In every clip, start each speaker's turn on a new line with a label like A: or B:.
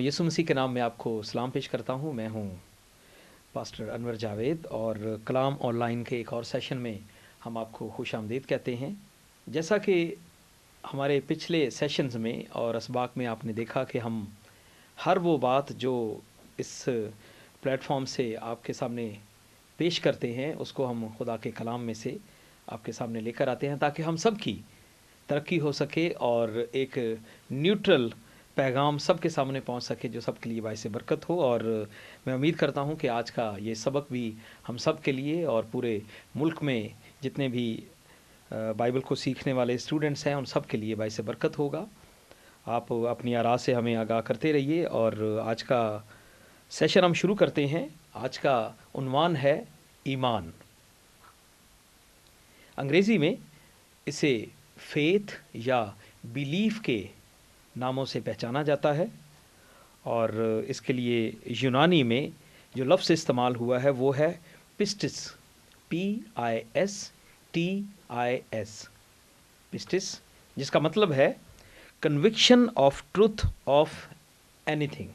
A: یسوع مسیح کے نام میں آپ کو سلام پیش کرتا ہوں۔ میں ہوں پاسٹر انور جاوید، اور کلام آن لائن کے ایک اور سیشن میں ہم آپ کو خوش آمدید کہتے ہیں۔ جیسا کہ ہمارے پچھلے سیشنز میں اور اسباق میں آپ نے دیکھا کہ ہم ہر وہ بات جو اس پلیٹ فارم سے آپ کے سامنے پیش کرتے ہیں اس کو ہم خدا کے کلام میں سے آپ کے سامنے لے کر آتے ہیں، تاکہ ہم سب کی ترقی ہو سکے اور ایک نیوٹرل پیغام سب کے سامنے پہنچ سکے جو سب کے لیے باعث برکت ہو۔ اور میں امید کرتا ہوں کہ آج کا یہ سبق بھی ہم سب کے لیے اور پورے ملک میں جتنے بھی بائبل کو سیکھنے والے اسٹوڈنٹس ہیں ان سب کے لیے باعث برکت ہوگا۔ آپ اپنی آراء سے ہمیں آگاہ کرتے رہیے، اور آج کا سیشن ہم شروع کرتے ہیں۔ آج کا عنوان ہے ایمان۔ انگریزی میں اسے فیتھ یا بیلیف کے ناموں سے پہچانا جاتا ہے، اور اس کے لیے یونانی میں جو لفظ استعمال ہوا ہے وہ ہے پسٹس، PISTIS، پسٹس، جس کا مطلب ہے conviction of truth of any thing.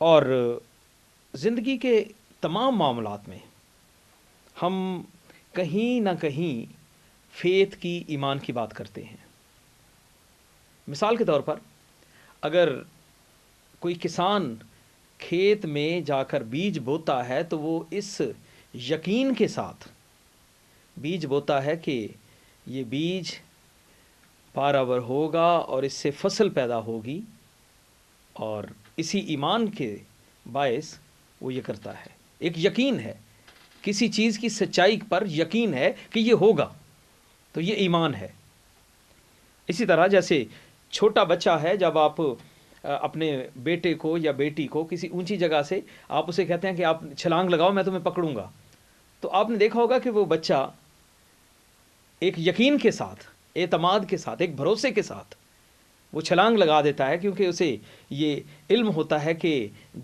A: اور زندگی کے تمام معاملات میں ہم کہیں نہ کہیں فیتھ کی، ایمان کی بات کرتے ہیں۔ مثال کے طور پر اگر کوئی کسان کھیت میں جا کر بیج بوتا ہے تو وہ اس یقین کے ساتھ بیج بوتا ہے کہ یہ بیج پائیدار ہوگا اور اس سے فصل پیدا ہوگی، اور اسی ایمان کے باعث وہ یہ کرتا ہے۔ ایک یقین ہے، کسی چیز کی سچائی پر یقین ہے کہ یہ ہوگا، تو یہ ایمان ہے۔ اسی طرح جیسے چھوٹا بچہ ہے، جب آپ اپنے بیٹے کو یا بیٹی کو کسی اونچی جگہ سے آپ اسے کہتے ہیں کہ آپ چھلانگ لگاؤ میں تمہیں پکڑوں گا، تو آپ نے دیکھا ہوگا کہ وہ بچہ ایک یقین کے ساتھ، اعتماد کے ساتھ، ایک بھروسے کے ساتھ وہ چھلانگ لگا دیتا ہے، کیونکہ اسے یہ علم ہوتا ہے کہ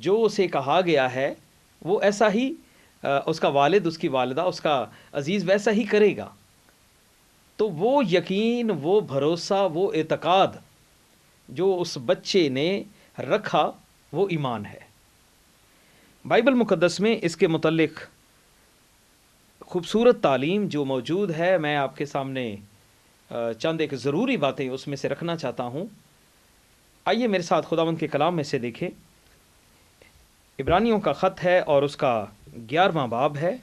A: جو اسے کہا گیا ہے وہ ایسا ہی اس کا والد، اس کی والدہ، اس کا عزیز ویسا ہی کرے گا۔ تو وہ یقین، وہ بھروسہ، وہ اعتقاد جو اس بچے نے رکھا وہ ایمان ہے۔ بائبل مقدس میں اس کے متعلق خوبصورت تعلیم جو موجود ہے، میں آپ کے سامنے چند ایک ضروری باتیں اس میں سے رکھنا چاہتا ہوں۔ آئیے میرے ساتھ خداوند کے کلام میں سے دیکھیں۔ عبرانیوں کا خط ہے اور اس کا 11واں باب ہے،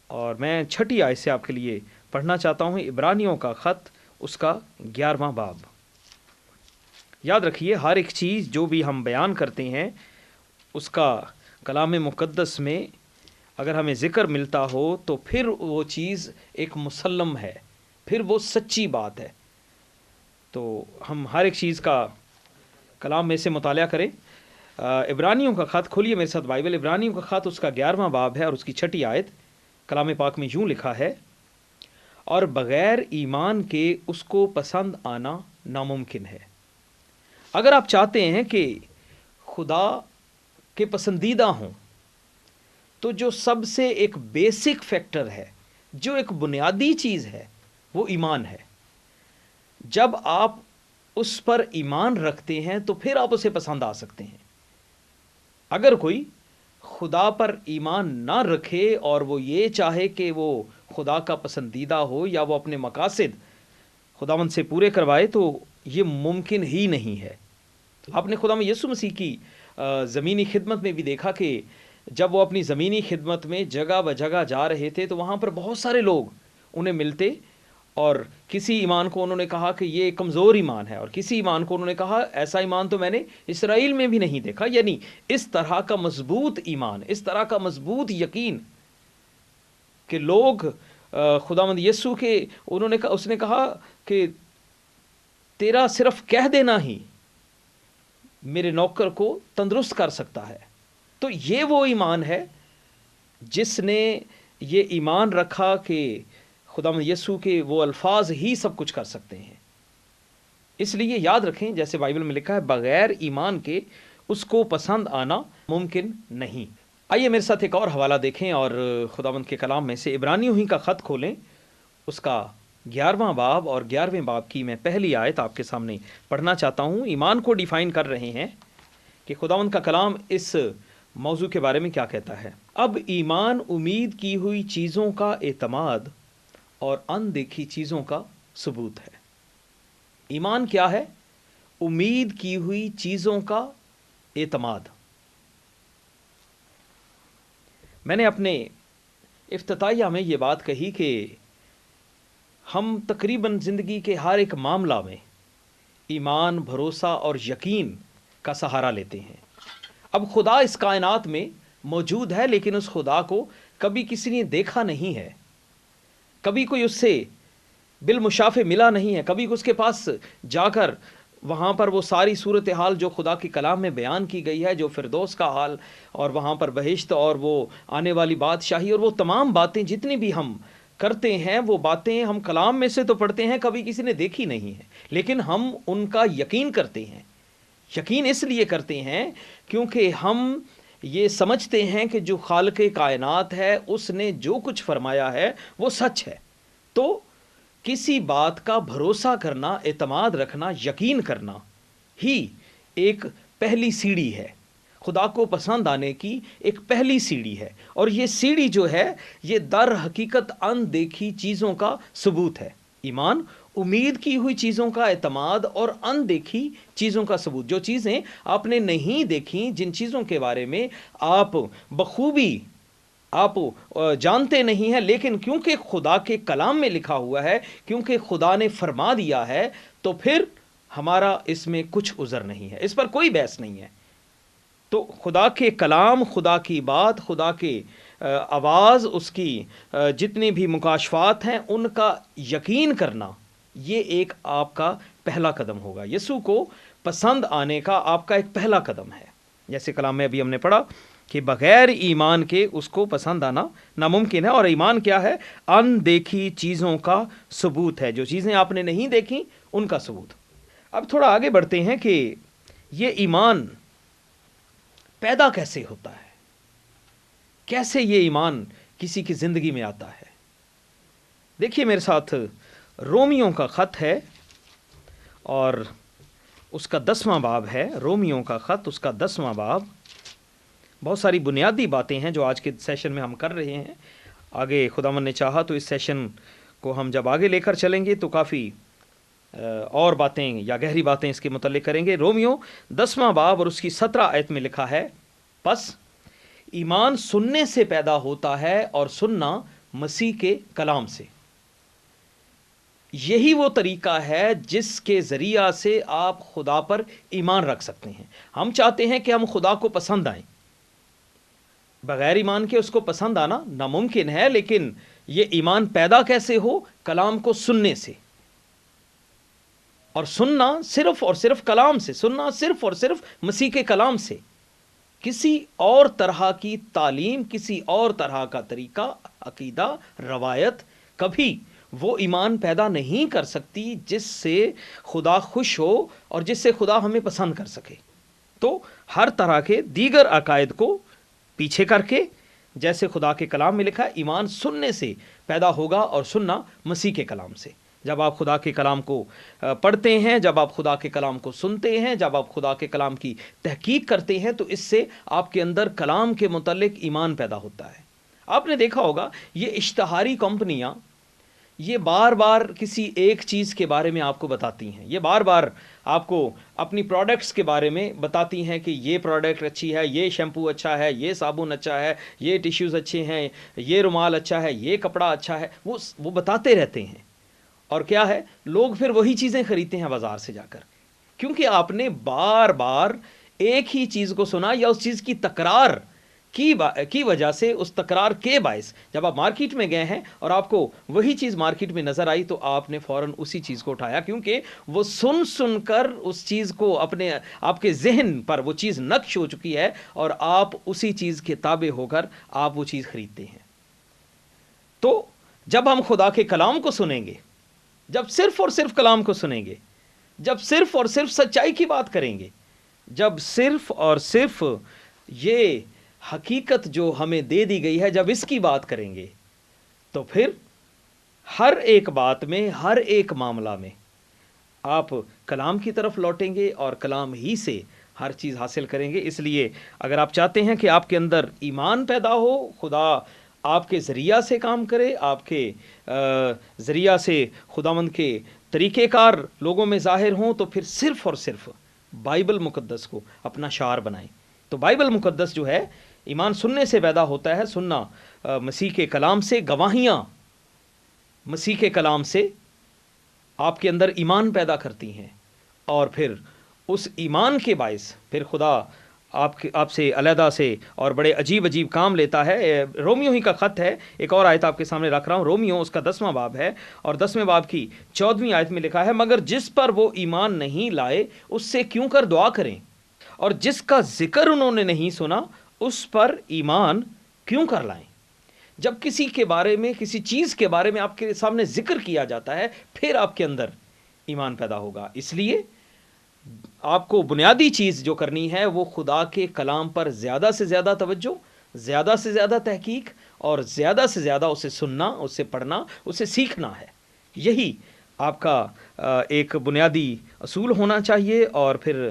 A: اور میں 6 آیت سے آپ کے لیے پڑھنا چاہتا ہوں۔ عبرانیوں کا خط، اس کا 11واں باب۔ یاد رکھیے، ہر ایک چیز جو بھی ہم بیان کرتے ہیں اس کا کلام مقدس میں اگر ہمیں ذکر ملتا ہو تو پھر وہ چیز ایک مسلم ہے، پھر وہ سچی بات ہے۔ تو ہم ہر ایک چیز کا کلام میں سے مطالعہ کریں۔ عبرانیوں کا خط کھولیے میرے ساتھ بائبل۔ عبرانیوں کا خط، اس کا 11واں باب ہے اور اس کی 6 آیت۔ کلام پاک میں یوں لکھا ہے: اور بغیر ایمان کے اس کو پسند آنا ناممکن ہے۔ اگر آپ چاہتے ہیں کہ خدا کے پسندیدہ ہوں تو جو سب سے ایک بیسک فیکٹر ہے، جو ایک بنیادی چیز ہے، وہ ایمان ہے۔ جب آپ اس پر ایمان رکھتے ہیں تو پھر آپ اسے پسند آ سکتے ہیں۔ اگر کوئی خدا پر ایمان نہ رکھے اور وہ یہ چاہے کہ وہ خدا کا پسندیدہ ہو یا وہ اپنے مقاصد خداوند سے پورے کروائے، تو یہ ممکن ہی نہیں ہے۔ آپ نے خدا میں یسوع مسیح کی زمینی خدمت میں بھی دیکھا کہ جب وہ اپنی زمینی خدمت میں جگہ بجگہ جا رہے تھے تو وہاں پر بہت سارے لوگ انہیں ملتے، اور کسی ایمان کو انہوں نے کہا کہ یہ کمزور ایمان ہے، اور کسی ایمان کو انہوں نے کہا ایسا ایمان تو میں نے اسرائیل میں بھی نہیں دیکھا۔ یعنی اس طرح کا مضبوط ایمان، اس طرح کا مضبوط یقین کہ لوگ خداوند یسوع کے اس نے کہا کہ تیرا صرف کہہ دینا ہی میرے نوکر کو تندرست کر سکتا ہے۔ تو یہ وہ ایمان ہے جس نے یہ ایمان رکھا کہ خداوند یسوع کے وہ الفاظ ہی سب کچھ کر سکتے ہیں۔ اس لیے یاد رکھیں، جیسے بائبل میں لکھا ہے، بغیر ایمان کے اس کو پسند آنا ممکن نہیں۔ آئیے میرے ساتھ ایک اور حوالہ دیکھیں اور خداوند کے کلام میں سے عبرانیوں ہی کا خط کھولیں، اس کا 11واں باب اور 11ویں باب کی میں پہلی آیت آپ کے سامنے پڑھنا چاہتا ہوں۔ ایمان کو ڈیفائن کر رہے ہیں کہ خداوند کا کلام اس موضوع کے بارے میں کیا کہتا ہے۔ اب ایمان امید کی ہوئی چیزوں کا اعتماد اور اندیکھی چیزوں کا ثبوت ہے۔ ایمان کیا ہے؟ امید کی ہوئی چیزوں کا اعتماد۔ میں نے اپنے افتتاحیہ میں یہ بات کہی کہ ہم تقریباً زندگی کے ہر ایک معاملہ میں ایمان، بھروسہ اور یقین کا سہارا لیتے ہیں۔ اب خدا اس کائنات میں موجود ہے، لیکن اس خدا کو کبھی کسی نے دیکھا نہیں ہے، کبھی کوئی اس سے بالمشافے ملا نہیں ہے، کبھی اس کے پاس جا کر وہاں پر وہ ساری صورتحال جو خدا کے کلام میں بیان کی گئی ہے، جو فردوس کا حال اور وہاں پر بہشت اور وہ آنے والی بادشاہی اور وہ تمام باتیں جتنی بھی ہم کرتے ہیں، وہ باتیں ہم کلام میں سے تو پڑھتے ہیں، کبھی کسی نے دیکھی نہیں ہے، لیکن ہم ان کا یقین کرتے ہیں۔ یقین اس لیے کرتے ہیں کیونکہ ہم یہ سمجھتے ہیں کہ جو خالق کائنات ہے اس نے جو کچھ فرمایا ہے وہ سچ ہے۔ تو کسی بات کا بھروسہ کرنا، اعتماد رکھنا، یقین کرنا ہی ایک پہلی سیڑھی ہے، خدا کو پسند آنے کی ایک پہلی سیڑھی ہے، اور یہ سیڑھی جو ہے یہ در حقیقت اندیکھی چیزوں کا ثبوت ہے۔ ایمان امید کی ہوئی چیزوں کا اعتماد اور اندیکھی چیزوں کا ثبوت۔ جو چیزیں آپ نے نہیں دیکھیں، جن چیزوں کے بارے میں آپ بخوبی آپ جانتے نہیں ہیں، لیکن کیونکہ خدا کے کلام میں لکھا ہوا ہے، کیونکہ خدا نے فرما دیا ہے، تو پھر ہمارا اس میں کچھ عذر نہیں ہے، اس پر کوئی بحث نہیں ہے۔ تو خدا کے کلام، خدا کی بات، خدا کے آواز، اس کی جتنی بھی مکاشفات ہیں ان کا یقین کرنا، یہ ایک آپ کا پہلا قدم ہوگا، یسوع کو پسند آنے کا آپ کا ایک پہلا قدم ہے۔ جیسے کلام میں ابھی ہم نے پڑھا کہ بغیر ایمان کے اس کو پسند آنا ناممکن ہے، اور ایمان کیا ہے؟ اندیکھی چیزوں کا ثبوت ہے، جو چیزیں آپ نے نہیں دیکھی ان کا ثبوت۔ اب تھوڑا آگے بڑھتے ہیں کہ یہ ایمان پیدا کیسے ہوتا ہے، کیسے یہ ایمان کسی کی زندگی میں آتا ہے۔ دیکھیے میرے ساتھ رومیوں کا خط ہے اور اس کا 10واں باب ہے۔ رومیوں کا خط، اس کا 10واں باب۔ بہت ساری بنیادی باتیں ہیں جو آج کے سیشن میں ہم کر رہے ہیں۔ آگے خداوند نے چاہا تو اس سیشن کو ہم جب آگے لے کر چلیں گے تو کافی اور باتیں یا گہری باتیں اس کے متعلق کریں گے۔ رومیوں 10واں باب اور اس کی 17 آیت میں لکھا ہے، پس ایمان سننے سے پیدا ہوتا ہے اور سننا مسیح کے کلام سے۔ یہی وہ طریقہ ہے جس کے ذریعہ سے آپ خدا پر ایمان رکھ سکتے ہیں۔ ہم چاہتے ہیں کہ ہم خدا کو پسند آئیں، بغیر ایمان کے اس کو پسند آنا ناممکن ہے، لیکن یہ ایمان پیدا کیسے ہو؟ کلام کو سننے سے، اور سننا صرف اور صرف کلام سے، سننا صرف اور صرف مسیح کے کلام سے۔ کسی اور طرح کی تعلیم، کسی اور طرح کا طریقہ، عقیدہ، روایت کبھی وہ ایمان پیدا نہیں کر سکتی جس سے خدا خوش ہو اور جس سے خدا ہمیں پسند کر سکے۔ تو ہر طرح کے دیگر عقائد کو پیچھے کر کے، جیسے خدا کے کلام میں لکھا ہے، ایمان سننے سے پیدا ہوگا اور سننا مسیح کے کلام سے۔ جب آپ خدا کے کلام کو پڑھتے ہیں، جب آپ خدا کے کلام کو سنتے ہیں، جب آپ خدا کے کلام کی تحقیق کرتے ہیں، تو اس سے آپ کے اندر کلام کے متعلق ایمان پیدا ہوتا ہے۔ آپ نے دیکھا ہوگا یہ اشتہاری کمپنیاں یہ بار بار کسی ایک چیز کے بارے میں آپ کو بتاتی ہیں، یہ بار بار آپ کو اپنی پروڈکٹس کے بارے میں بتاتی ہیں کہ یہ پروڈکٹ اچھی ہے، یہ شیمپو اچھا ہے، یہ صابن اچھا ہے، یہ ٹیشوز اچھے ہیں، یہ رومال اچھا ہے، یہ کپڑا اچھا ہے، وہ بتاتے رہتے ہیں۔ اور کیا ہے؟ لوگ پھر وہی چیزیں خریدتے ہیں بازار سے جا کر، کیونکہ آپ نے بار بار ایک ہی چیز کو سنا، یا اس چیز کی تکرار کی وجہ سے، اس تکرار کے باعث جب آپ مارکیٹ میں گئے ہیں اور آپ کو وہی چیز مارکیٹ میں نظر آئی تو آپ نے فوراً اسی چیز کو اٹھایا، کیونکہ وہ سن کر اس چیز کو آپ کے ذہن پر وہ چیز نقش ہو چکی ہے، اور آپ اسی چیز کے تابع ہو کر آپ وہ چیز خریدتے ہیں۔ تو جب ہم خدا کے کلام کو سنیں گے، جب صرف اور صرف کلام کو سنیں گے، جب صرف اور صرف سچائی کی بات کریں گے، جب صرف اور صرف یہ حقیقت جو ہمیں دے دی گئی ہے، جب اس کی بات کریں گے، تو پھر ہر ایک بات میں، ہر ایک معاملہ میں آپ کلام کی طرف لوٹیں گے اور کلام ہی سے ہر چیز حاصل کریں گے۔ اس لیے اگر آپ چاہتے ہیں کہ آپ کے اندر ایمان پیدا ہو، خدا آپ کے ذریعہ سے کام کرے، آپ کے ذریعہ سے خداوند کے طریقہ کار لوگوں میں ظاہر ہوں، تو پھر صرف اور صرف بائبل مقدس کو اپنا شعار بنائیں۔ تو بائبل مقدس جو ہے، ایمان سننے سے پیدا ہوتا ہے، سننا مسیح کے کلام سے، گواہیاں مسیح کے کلام سے آپ کے اندر ایمان پیدا کرتی ہیں، اور پھر اس ایمان کے باعث پھر خدا آپ سے علیحدہ سے اور بڑے عجیب عجیب کام لیتا ہے۔ رومیو ہی کا خط ہے، ایک اور آیت آپ کے سامنے رکھ رہا ہوں، رومیو اس کا 10واں باب ہے، اور 10ویں باب کی 14ویں آیت میں لکھا ہے، مگر جس پر وہ ایمان نہیں لائے اس سے کیوں کر دعا کریں، اور جس کا ذکر انہوں نے نہیں سنا اس پر ایمان کیوں کر لائیں۔ جب کسی کے بارے میں، کسی چیز کے بارے میں آپ کے سامنے ذکر کیا جاتا ہے، پھر آپ کے اندر ایمان پیدا ہوگا۔ اس لیے آپ کو بنیادی چیز جو کرنی ہے وہ خدا کے کلام پر زیادہ سے زیادہ توجہ، زیادہ سے زیادہ تحقیق، اور زیادہ سے زیادہ اسے سننا، اسے پڑھنا، اسے سیکھنا ہے۔ یہی آپ کا ایک بنیادی اصول ہونا چاہیے۔ اور پھر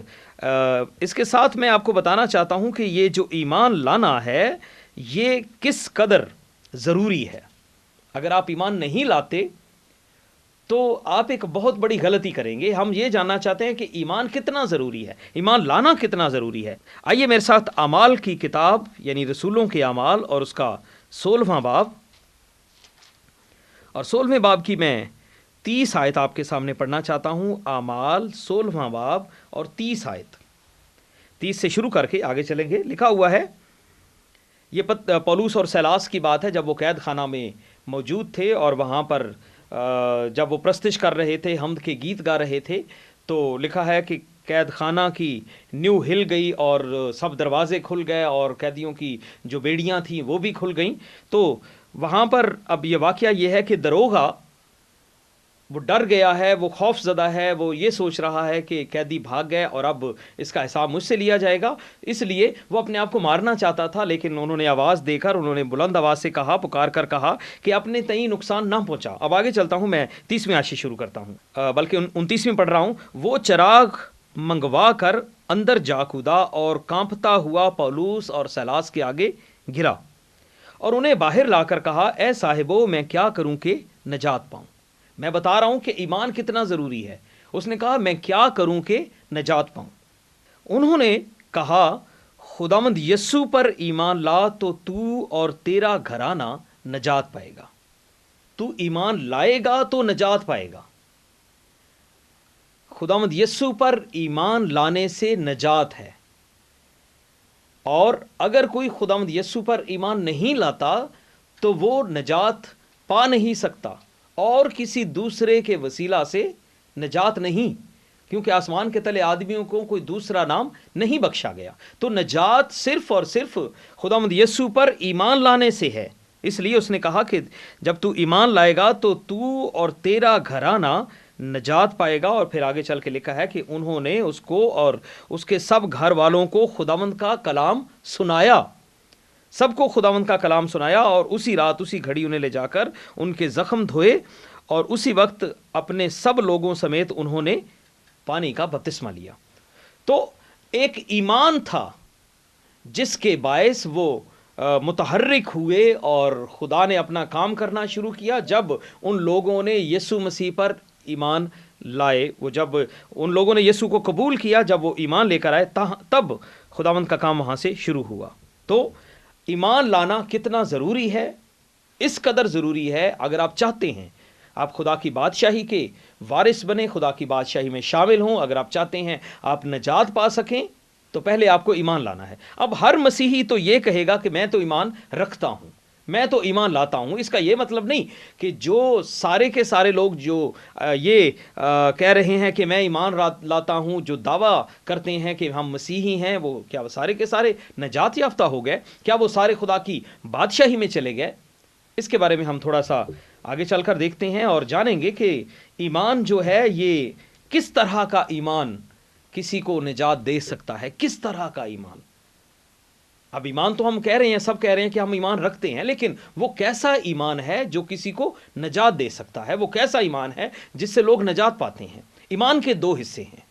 A: اس کے ساتھ میں آپ کو بتانا چاہتا ہوں کہ یہ جو ایمان لانا ہے یہ کس قدر ضروری ہے۔ اگر آپ ایمان نہیں لاتے تو آپ ایک بہت بڑی غلطی کریں گے۔ ہم یہ جاننا چاہتے ہیں کہ ایمان کتنا ضروری ہے، ایمان لانا کتنا ضروری ہے۔ آئیے میرے ساتھ اعمال کی کتاب، یعنی رسولوں کے اعمال، اور اس کا 16واں باب، اور 16ویں باب کی میں 30 آیت آپ کے سامنے پڑھنا چاہتا ہوں۔ اعمال 16واں باب اور 30 آیت، 30 سے شروع کر کے آگے چلیں گے۔ لکھا ہوا ہے، یہ پولوس اور سیلاس کی بات ہے جب وہ قید خانہ میں موجود تھے، اور وہاں پر جب وہ پرستش کر رہے تھے، حمد کے گیت گا رہے تھے، تو لکھا ہے کہ قید خانہ کی نیو ہل گئی اور سب دروازے کھل گئے، اور قیدیوں کی جو بیڑیاں تھیں وہ بھی کھل گئیں۔ تو وہاں پر اب یہ واقعہ یہ ہے کہ دروغہ وہ ڈر گیا ہے، وہ خوف زدہ ہے، وہ یہ سوچ رہا ہے کہ قیدی بھاگ گئے اور اب اس کا حساب مجھ سے لیا جائے گا، اس لیے وہ اپنے آپ کو مارنا چاہتا تھا۔ لیکن انہوں نے آواز دے کر، انہوں نے بلند آواز سے کہا، پکار کر کہا کہ اپنے تئیں نقصان نہ پہنچا۔ اب آگے چلتا ہوں، میں 30ویں آیت سے شروع کرتا ہوں، بلکہ 29ویں پڑھ رہا ہوں۔ وہ چراغ منگوا کر اندر جا کودا اور کانپتا ہوا پولوس اور سیلاس کے آگے گرا، اور انہیں باہر لا کر کہا، اے صاحبو، میں کیا کروں کہ نجات پاؤں؟ میں بتا رہا ہوں کہ ایمان کتنا ضروری ہے۔ اس نے کہا، میں کیا کروں کہ نجات پاؤں؟ انہوں نے کہا، خداوند یسوع پر ایمان لا تو تو اور تیرا گھرانہ نجات پائے گا۔ تو ایمان لائے گا تو نجات پائے گا۔ خداوند یسوع پر ایمان لانے سے نجات ہے، اور اگر کوئی خداوند یسوع پر ایمان نہیں لاتا تو وہ نجات پا نہیں سکتا، اور کسی دوسرے کے وسیلہ سے نجات نہیں، کیونکہ آسمان کے تلے آدمیوں کو کوئی دوسرا نام نہیں بخشا گیا۔ تو نجات صرف اور صرف خداوند یسوع پر ایمان لانے سے ہے۔ اس لیے اس نے کہا کہ جب تو ایمان لائے گا تو تو اور تیرا گھرانہ نجات پائے گا۔ اور پھر آگے چل کے لکھا ہے کہ انہوں نے اس کو اور اس کے سب گھر والوں کو خداوند کا کلام سنایا، سب کو خداوند کا کلام سنایا، اور اسی رات، اسی گھڑی انہیں لے جا کر ان کے زخم دھوئے، اور اسی وقت اپنے سب لوگوں سمیت انہوں نے پانی کا بپتسمہ لیا۔ تو ایک ایمان تھا جس کے باعث وہ متحرک ہوئے اور خدا نے اپنا کام کرنا شروع کیا۔ جب ان لوگوں نے یسوع مسیح پر ایمان لائے، وہ جب ان لوگوں نے یسوع کو قبول کیا، جب وہ ایمان لے کر آئے، تب خداوند کا کام وہاں سے شروع ہوا۔ تو ایمان لانا کتنا ضروری ہے، اس قدر ضروری ہے اگر آپ چاہتے ہیں آپ خدا کی بادشاہی کے وارث بنیں، خدا کی بادشاہی میں شامل ہوں، اگر آپ چاہتے ہیں آپ نجات پا سکیں، تو پہلے آپ کو ایمان لانا ہے۔ اب ہر مسیحی تو یہ کہے گا کہ میں تو ایمان رکھتا ہوں، میں تو ایمان لاتا ہوں۔ اس کا یہ مطلب نہیں کہ جو سارے کے سارے لوگ جو یہ کہہ رہے ہیں کہ میں ایمان لاتا ہوں، جو دعویٰ کرتے ہیں کہ ہم مسیحی ہیں، وہ کیا سارے کے سارے نجات یافتہ ہو گئے؟ کیا وہ سارے خدا کی بادشاہی میں چلے گئے؟ اس کے بارے میں ہم تھوڑا سا آگے چل کر دیکھتے ہیں اور جانیں گے کہ ایمان جو ہے یہ کس طرح کا ایمان کسی کو نجات دے سکتا ہے، کس طرح کا ایمان۔ اب ایمان تو ہم کہہ رہے ہیں، سب کہہ رہے ہیں کہ ہم ایمان رکھتے ہیں، لیکن وہ کیسا ایمان ہے جو کسی کو نجات دے سکتا ہے؟ وہ کیسا ایمان ہے جس سے لوگ نجات پاتے ہیں؟ ایمان کے دو حصے ہیں،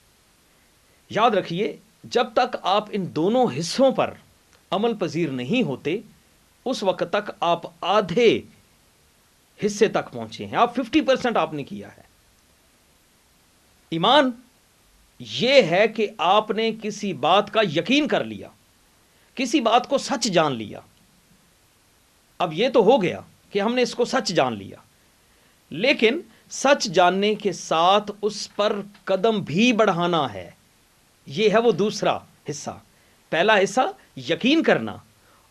A: یاد رکھیے، جب تک آپ ان دونوں حصوں پر عمل پذیر نہیں ہوتے اس وقت تک آپ آدھے حصے تک پہنچے ہیں، آپ 50% آپ نے کیا ہے۔ ایمان یہ ہے کہ آپ نے کسی بات کا یقین کر لیا، کسی بات کو سچ جان لیا۔ اب یہ تو ہو گیا کہ ہم نے اس کو سچ جان لیا، لیکن سچ جاننے کے ساتھ اس پر قدم بھی بڑھانا ہے، یہ ہے وہ دوسرا حصہ۔ پہلا حصہ یقین کرنا،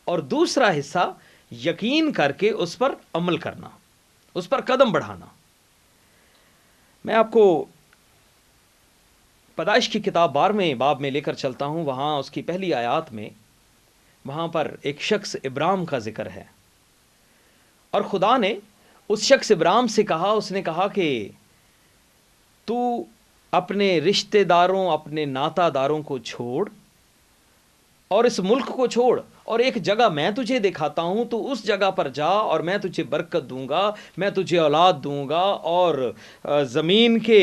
A: اور دوسرا حصہ یقین کر کے اس پر عمل کرنا، اس پر قدم بڑھانا۔ میں آپ کو پیدائش کی کتاب 12ویں باب میں لے کر چلتا ہوں، وہاں اس کی پہلی آیات میں وہاں پر ایک شخص ابرام کا ذکر ہے، اور خدا نے اس شخص ابرام سے کہا، اس نے کہا کہ تو اپنے رشتہ داروں، اپنے ناتا داروں کو چھوڑ اور اس ملک کو چھوڑ، اور ایک جگہ میں تجھے دکھاتا ہوں، تو اس جگہ پر جا اور میں تجھے برکت دوں گا، میں تجھے اولاد دوں گا، اور زمین کے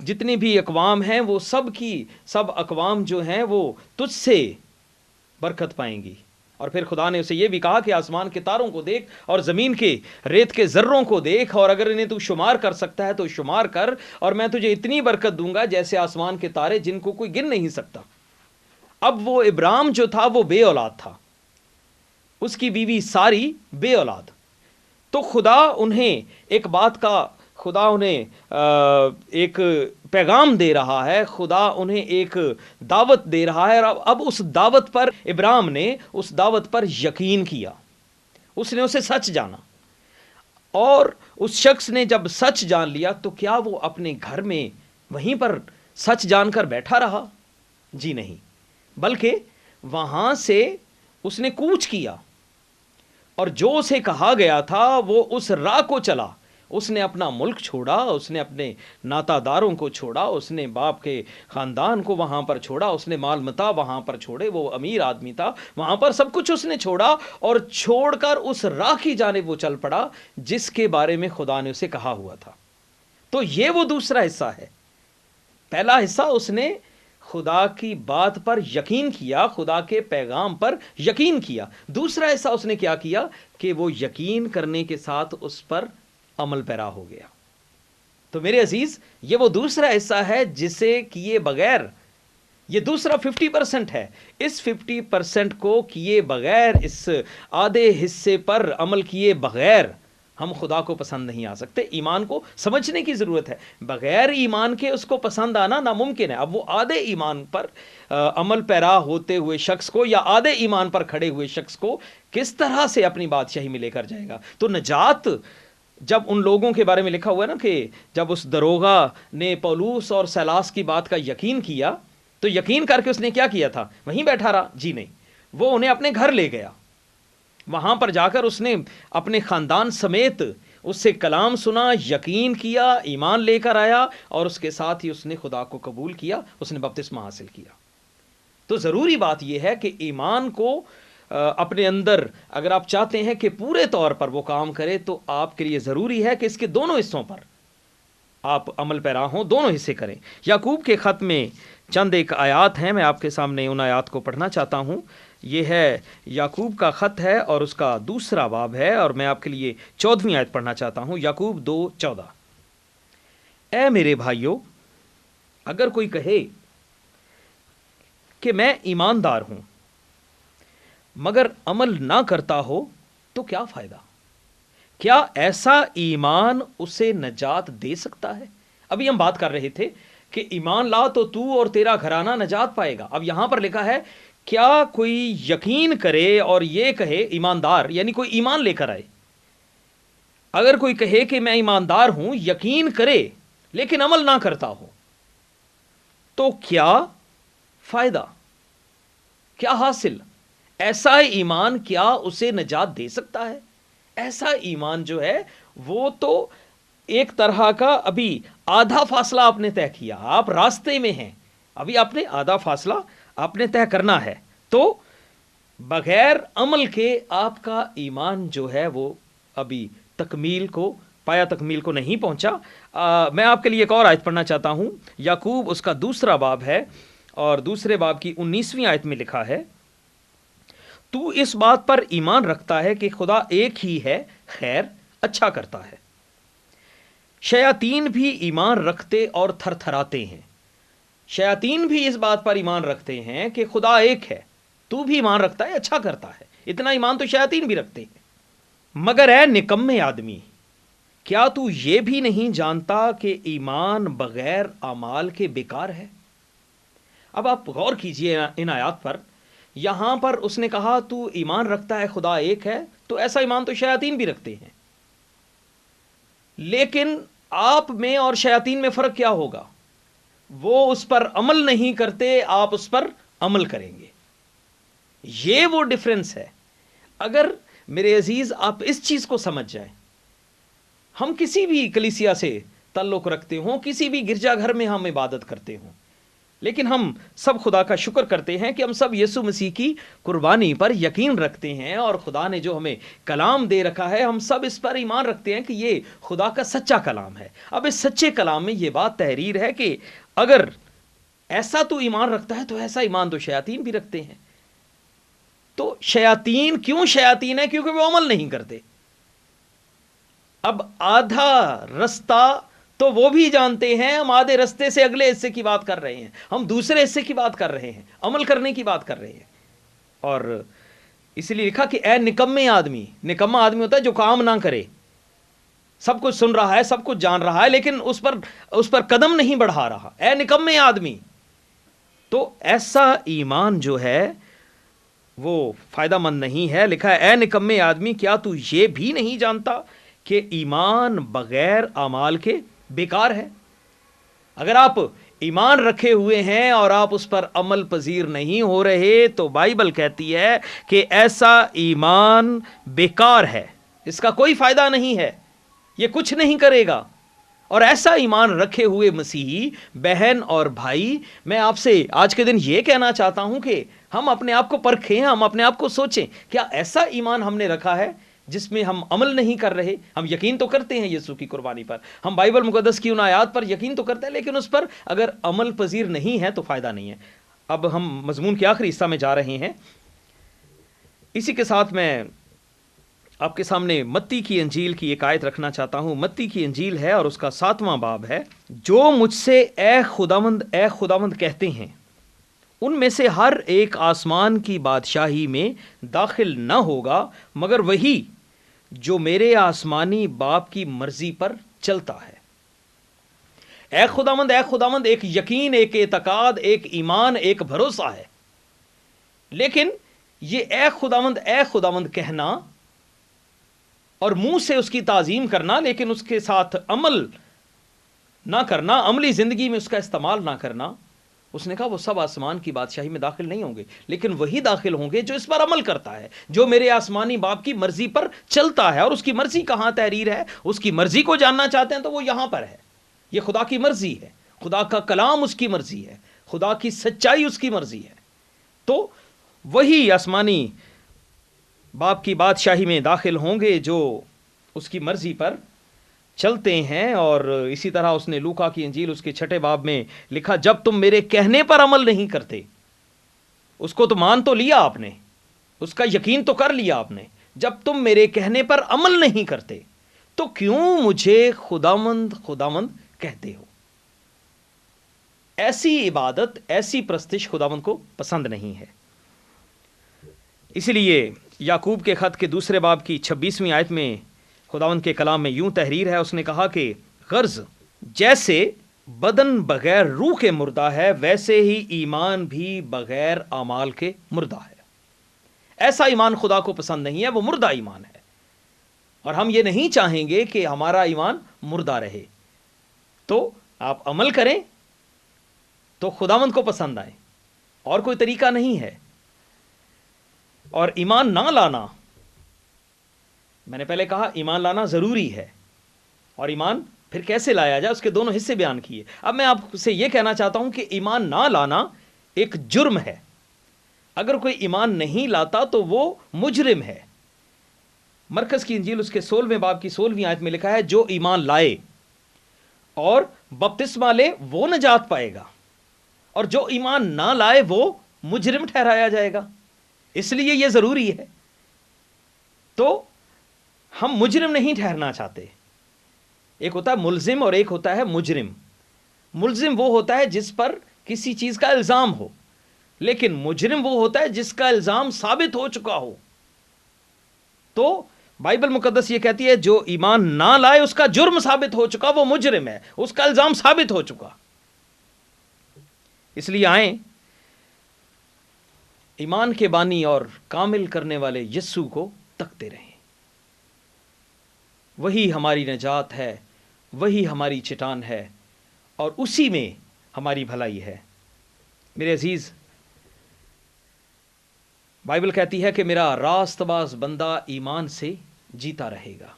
A: جتنے بھی اقوام ہیں وہ سب کی سب اقوام جو ہیں وہ تجھ سے برکت پائیں گی۔ اور پھر خدا نے اسے یہ بھی کہا کہ آسمان کے تاروں کو دیکھ اور زمین کے ریت کے ذروں کو دیکھ، اور اگر انہیں تو شمار کر سکتا ہے تو شمار کر، اور میں تجھے اتنی برکت دوں گا جیسے آسمان کے تارے جن کو کوئی گن نہیں سکتا۔ اب وہ ابرام جو تھا وہ بے اولاد تھا، اس کی بیوی ساری بے اولاد، تو خدا انہیں ایک بات کا، خدا انہیں ایک پیغام دے رہا ہے، خدا انہیں ایک دعوت دے رہا ہے، اور اب اس دعوت پر ابرام نے اس دعوت پر یقین کیا، اس نے اسے سچ جانا، اور اس شخص نے جب سچ جان لیا تو کیا وہ اپنے گھر میں وہیں پر سچ جان کر بیٹھا رہا؟ جی نہیں، بلکہ وہاں سے اس نے کوچ کیا، اور جو اسے کہا گیا تھا وہ اس راہ کو چلا۔ اس نے اپنا ملک چھوڑا، اس نے اپنے ناتا داروں کو چھوڑا، اس نے باپ کے خاندان کو وہاں پر چھوڑا، اس نے مال متا وہاں پر چھوڑے، وہ امیر آدمی تھا، وہاں پر سب کچھ اس نے چھوڑا، اور چھوڑ کر اس راہ کی جانب وہ چل پڑا جس کے بارے میں خدا نے اسے کہا ہوا تھا۔ تو یہ وہ دوسرا حصہ ہے۔ پہلا حصہ اس نے خدا کی بات پر یقین کیا، خدا کے پیغام پر یقین کیا۔ دوسرا حصہ اس نے کیا کیا کہ وہ یقین کرنے کے ساتھ اس پر عمل پیرا ہو گیا۔ تو میرے عزیز، یہ وہ دوسرا حصہ ہے جسے کیے بغیر، یہ دوسرا 50% ہے، اس 50% کو کیے بغیر، اس آدھے حصے پر عمل کیے بغیر ہم خدا کو پسند نہیں آ سکتے۔ ایمان کو سمجھنے کی ضرورت ہے، بغیر ایمان کے اس کو پسند آنا ناممکن ہے۔ اب وہ آدھے ایمان پر عمل پیرا ہوتے ہوئے شخص کو، یا آدھے ایمان پر کھڑے ہوئے شخص کو کس طرح سے اپنی بادشاہی میں لے کر جائے گا؟ تو نجات، جب ان لوگوں کے بارے میں لکھا ہوا ہے نا کہ جب اس دروغہ نے پولوس اور سیلاس کی بات کا یقین کیا تو یقین کر کے اس نے کیا کیا تھا؟ وہیں بیٹھا رہا؟ جی نہیں، وہ انہیں اپنے گھر لے گیا، وہاں پر جا کر اس نے اپنے خاندان سمیت اس سے کلام سنا، یقین کیا، ایمان لے کر آیا، اور اس کے ساتھ ہی اس نے خدا کو قبول کیا، اس نے بپتسمہ حاصل کیا۔ تو ضروری بات یہ ہے کہ ایمان کو اپنے اندر اگر آپ چاہتے ہیں کہ پورے طور پر وہ کام کرے تو آپ کے لیے ضروری ہے کہ اس کے دونوں حصوں پر آپ عمل پیرا ہوں، دونوں حصے کریں۔ یعقوب کے خط میں چند ایک آیات ہیں، میں آپ کے سامنے ان آیات کو پڑھنا چاہتا ہوں۔ یہ ہے یعقوب کا خط ہے اور اس کا دوسرا باب ہے، اور میں آپ کے لیے 14ویں آیت پڑھنا چاہتا ہوں، یعقوب 2:14۔ اے میرے بھائیو، اگر کوئی کہے کہ میں ایماندار ہوں مگر عمل نہ کرتا ہو تو کیا فائدہ؟ کیا ایسا ایمان اسے نجات دے سکتا ہے؟ ابھی ہم بات کر رہے تھے کہ ایمان لا تو تو اور تیرا گھرانہ نجات پائے گا۔ اب یہاں پر لکھا ہے کیا کوئی یقین کرے اور یہ کہے ایماندار، یعنی کوئی ایمان لے کر آئے، اگر کوئی کہے کہ میں ایماندار ہوں، یقین کرے لیکن عمل نہ کرتا ہو تو کیا فائدہ، کیا حاصل؟ ایسا ایمان کیا اسے نجات دے سکتا ہے؟ ایسا ایمان جو ہے وہ تو ایک طرح کا ابھی آدھا فاصلہ آپ نے طے کیا، آپ راستے میں ہیں، ابھی آپ نے آدھا فاصلہ آپ نے طے کرنا ہے۔ تو بغیر عمل کے آپ کا ایمان جو ہے وہ ابھی تکمیل کو نہیں پہنچا۔ میں آپ کے لیے ایک اور آیت پڑھنا چاہتا ہوں، یعقوب اس کا دوسرا باب ہے، اور دوسرے باب کی 19ویں آیت میں لکھا ہے، تو اس بات پر ایمان رکھتا ہے کہ خدا ایک ہی ہے، خیر اچھا کرتا ہے۔ شیاطین بھی ایمان رکھتے اور تھر تھراتے ہیں۔ شیاطین بھی اس بات پر ایمان رکھتے ہیں کہ خدا ایک ہے، تو بھی ایمان رکھتا ہے، اچھا کرتا ہے۔ اتنا ایمان تو شیاطین بھی رکھتے ہیں۔ مگر اے نکمے آدمی، کیا تو یہ بھی نہیں جانتا کہ ایمان بغیر اعمال کے بیکار ہے؟ اب آپ غور کیجئے ان آیات پر۔ یہاں پر اس نے کہا تو ایمان رکھتا ہے خدا ایک ہے، تو ایسا ایمان تو شیاطین بھی رکھتے ہیں۔ لیکن آپ میں اور شیاطین میں فرق کیا ہوگا؟ وہ اس پر عمل نہیں کرتے، آپ اس پر عمل کریں گے، یہ وہ ڈفرنس ہے۔ اگر میرے عزیز آپ اس چیز کو سمجھ جائیں، ہم کسی بھی کلیسیا سے تعلق رکھتے ہوں، کسی بھی گرجا گھر میں ہم عبادت کرتے ہوں، لیکن ہم سب خدا کا شکر کرتے ہیں کہ ہم سب یسوع مسیح کی قربانی پر یقین رکھتے ہیں، اور خدا نے جو ہمیں کلام دے رکھا ہے ہم سب اس پر ایمان رکھتے ہیں کہ یہ خدا کا سچا کلام ہے۔ اب اس سچے کلام میں یہ بات تحریر ہے کہ اگر ایسا تو ایمان رکھتا ہے تو ایسا ایمان تو شیاطین بھی رکھتے ہیں۔ تو شیاطین کیوں شیاطین ہے؟ کیونکہ وہ عمل نہیں کرتے۔ اب آدھا رستہ تو وہ بھی جانتے ہیں، ہم آدھے رستے سے اگلے حصے کی بات کر رہے ہیں، ہم دوسرے حصے کی بات کر رہے ہیں، عمل کرنے کی بات کر رہے ہیں۔ اور اسی لیے لکھا کہ اے نکمے آدمی، نکما آدمی ہوتا ہے جو کام نہ کرے، سب کچھ سن رہا ہے، سب کچھ جان رہا ہے، لیکن اس پر قدم نہیں بڑھا رہا۔ اے نکمے آدمی، تو ایسا ایمان جو ہے وہ فائدہ مند نہیں ہے۔ لکھا ہے اے نکمے آدمی، کیا تو یہ بھی نہیں جانتا کہ ایمان بغیر اعمال کے بیکار ہے؟ اگر آپ ایمان رکھے ہوئے ہیں اور آپ اس پر عمل پذیر نہیں ہو رہے تو بائبل کہتی ہے کہ ایسا ایمان بیکار ہے، اس کا کوئی فائدہ نہیں ہے، یہ کچھ نہیں کرے گا۔ اور ایسا ایمان رکھے ہوئے مسیحی بہن اور بھائی، میں آپ سے آج کے دن یہ کہنا چاہتا ہوں کہ ہم اپنے آپ کو پرکھیں، ہم اپنے آپ کو سوچیں، کیا ایسا ایمان ہم نے رکھا ہے جس میں ہم عمل نہیں کر رہے؟ ہم یقین تو کرتے ہیں یسوع کی قربانی پر، ہم بائبل مقدس کی ان آیات پر یقین تو کرتے ہیں، لیکن اس پر اگر عمل پذیر نہیں ہے تو فائدہ نہیں ہے۔ اب ہم مضمون کے آخری حصہ میں جا رہے ہیں۔ اسی کے ساتھ میں آپ کے سامنے متی کی انجیل کی ایک آیت رکھنا چاہتا ہوں۔ متی کی انجیل ہے اور اس کا 7واں باب ہے۔ جو مجھ سے اے خداوند کہتے ہیں، ان میں سے ہر ایک آسمان کی بادشاہی میں داخل نہ ہوگا، مگر وہی جو میرے آسمانی باپ کی مرضی پر چلتا ہے۔ اے خداوند ایک یقین، ایک اعتقاد، ایک ایمان، ایک بھروسہ ہے، لیکن یہ اے خداوند کہنا اور منہ سے اس کی تعظیم کرنا، لیکن اس کے ساتھ عمل نہ کرنا، عملی زندگی میں اس کا استعمال نہ کرنا، اس نے کہا وہ سب آسمان کی بادشاہی میں داخل نہیں ہوں گے، لیکن وہی داخل ہوں گے جو اس پر عمل کرتا ہے، جو میرے آسمانی باپ کی مرضی پر چلتا ہے۔ اور اس کی مرضی کہاں تحریر ہے؟ اس کی مرضی کو جاننا چاہتے ہیں تو وہ یہاں پر ہے۔ یہ خدا کی مرضی ہے، خدا کا کلام اس کی مرضی ہے، خدا کی سچائی اس کی مرضی ہے۔ تو وہی آسمانی باپ کی بادشاہی میں داخل ہوں گے جو اس کی مرضی پر چلتے ہیں۔ اور اسی طرح اس نے لوکا کی انجیل اس کے 6 باب میں لکھا، جب تم میرے کہنے پر عمل نہیں کرتے، اس کو تو مان تو لیا آپ نے، اس کا یقین تو کر لیا آپ نے، جب تم میرے کہنے پر عمل نہیں کرتے تو کیوں مجھے خداوند کہتے ہو؟ ایسی عبادت، ایسی پرستش خداوند کو پسند نہیں ہے۔ اسی لیے یعقوب کے خط کے دوسرے باب کی 26ویں آیت میں خداوند کے کلام میں یوں تحریر ہے، اس نے کہا کہ غرض جیسے بدن بغیر روح کے مردہ ہے، ویسے ہی ایمان بھی بغیر اعمال کے مردہ ہے۔ ایسا ایمان خدا کو پسند نہیں ہے، وہ مردہ ایمان ہے، اور ہم یہ نہیں چاہیں گے کہ ہمارا ایمان مردہ رہے۔ تو آپ عمل کریں تو خداوند کو پسند آئے، اور کوئی طریقہ نہیں ہے۔ اور ایمان نہ لانا، میں نے پہلے کہا ایمان لانا ضروری ہے، اور ایمان پھر کیسے لایا جائے اس کے دونوں حصے بیان کیے۔ اب میں آپ سے یہ کہنا چاہتا ہوں کہ ایمان نہ لانا ایک جرم ہے۔ اگر کوئی ایمان نہیں لاتا تو وہ مجرم ہے۔ مرکز کی انجیل اس کے 16ویں باب کی 16ویں آیت میں لکھا ہے جو ایمان لائے اور بپتسمہ لے وہ نجات پائے گا، اور جو ایمان نہ لائے وہ مجرم ٹھہرایا جائے گا۔ اس لیے یہ ضروری ہے۔ تو ہم مجرم نہیں ٹھہرنا چاہتے۔ ایک ہوتا ہے ملزم اور ایک ہوتا ہے مجرم۔ ملزم وہ ہوتا ہے جس پر کسی چیز کا الزام ہو، لیکن مجرم وہ ہوتا ہے جس کا الزام ثابت ہو چکا ہو۔ تو بائبل مقدس یہ کہتی ہے جو ایمان نہ لائے اس کا جرم ثابت ہو چکا، وہ مجرم ہے، اس کا الزام ثابت ہو چکا۔ اس لیے آئیں ایمان کے بانی اور کامل کرنے والے یسوع کو تکتے رہیں۔ وہی ہماری نجات ہے، وہی ہماری چٹان ہے، اور اسی میں ہماری بھلائی ہے۔ میرے عزیز، بائبل کہتی ہے کہ میرا راست باز بندہ ایمان سے جیتا رہے گا۔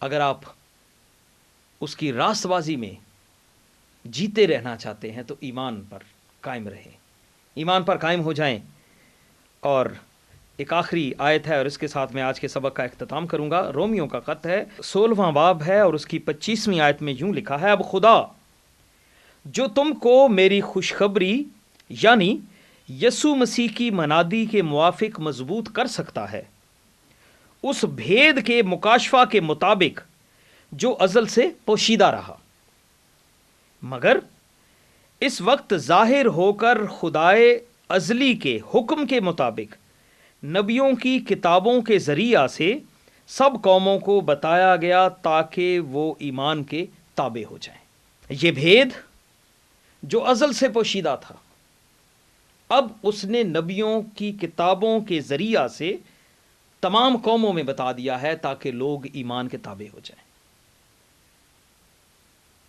A: اگر آپ اس کی راست بازی میں جیتے رہنا چاہتے ہیں تو ایمان پر قائم رہیں، ایمان پر قائم ہو جائیں۔ اور ایک آخری آیت ہے اور اس کے ساتھ میں آج کے سبق کا اختتام کروں گا۔ رومیوں کا خط ہے، 16واں باب ہے اور اس کی 25ویں آیت میں یوں لکھا ہے اب خدا جو تم کو میری خوشخبری یعنی یسوع مسیح کی منادی کے موافق مضبوط کر سکتا ہے، اس بھید کے مکاشفہ کے مطابق جو ازل سے پوشیدہ رہا، مگر اس وقت ظاہر ہو کر خدائے ازلی کے حکم کے مطابق نبیوں کی کتابوں کے ذریعہ سے سب قوموں کو بتایا گیا تاکہ وہ ایمان کے تابع ہو جائیں۔ یہ بھید جو ازل سے پوشیدہ تھا اب اس نے نبیوں کی کتابوں کے ذریعہ سے تمام قوموں میں بتا دیا ہے تاکہ لوگ ایمان کے تابع ہو جائیں۔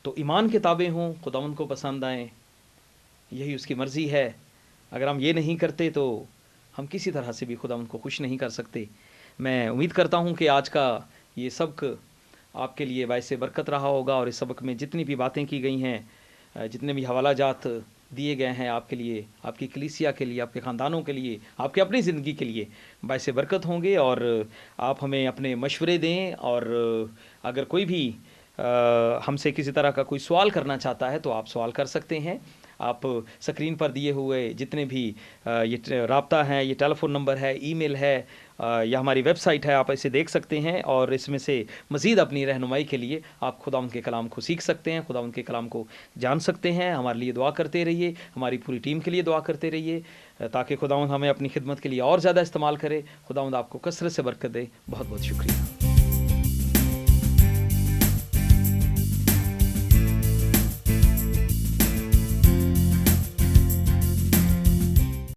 A: تو ایمان کے تابع ہوں، خداوند کو پسند آئیں، یہی اس کی مرضی ہے۔ اگر ہم یہ نہیں کرتے تو ہم کسی طرح سے بھی خداوند کو خوش نہیں کر سکتے۔ میں امید کرتا ہوں کہ آج کا یہ سبق آپ کے لیے باعث برکت رہا ہوگا، اور اس سبق میں جتنی بھی باتیں کی گئی ہیں، جتنے بھی حوالہ جات دیے گئے ہیں آپ کے لیے، آپ کی کلیسیا کے لیے، آپ کے خاندانوں کے لیے، آپ کی اپنی زندگی کے لیے باعث برکت ہوں گے۔ اور آپ ہمیں اپنے مشورے دیں، اور اگر کوئی بھی ہم سے کسی طرح کا کوئی سوال کرنا چاہتا ہے تو آپ سوال کر سکتے ہیں۔ آپ سکرین پر دیے ہوئے جتنے بھی یہ رابطہ ہیں، یہ ٹیلی فون نمبر ہے، ای میل ہے، یا ہماری ویب سائٹ ہے، آپ اسے دیکھ سکتے ہیں، اور اس میں سے مزید اپنی رہنمائی کے لیے آپ خداوند کے کلام کو سیکھ سکتے ہیں، خداوند کے کلام کو جان سکتے ہیں۔ ہمارے لیے دعا کرتے رہیے، ہماری پوری ٹیم کے لیے دعا کرتے رہیے تاکہ خداوند ہمیں اپنی خدمت کے لیے اور زیادہ استعمال کرے۔ خداوند آپ کو کثرت سے برکت دے۔ بہت بہت شکریہ۔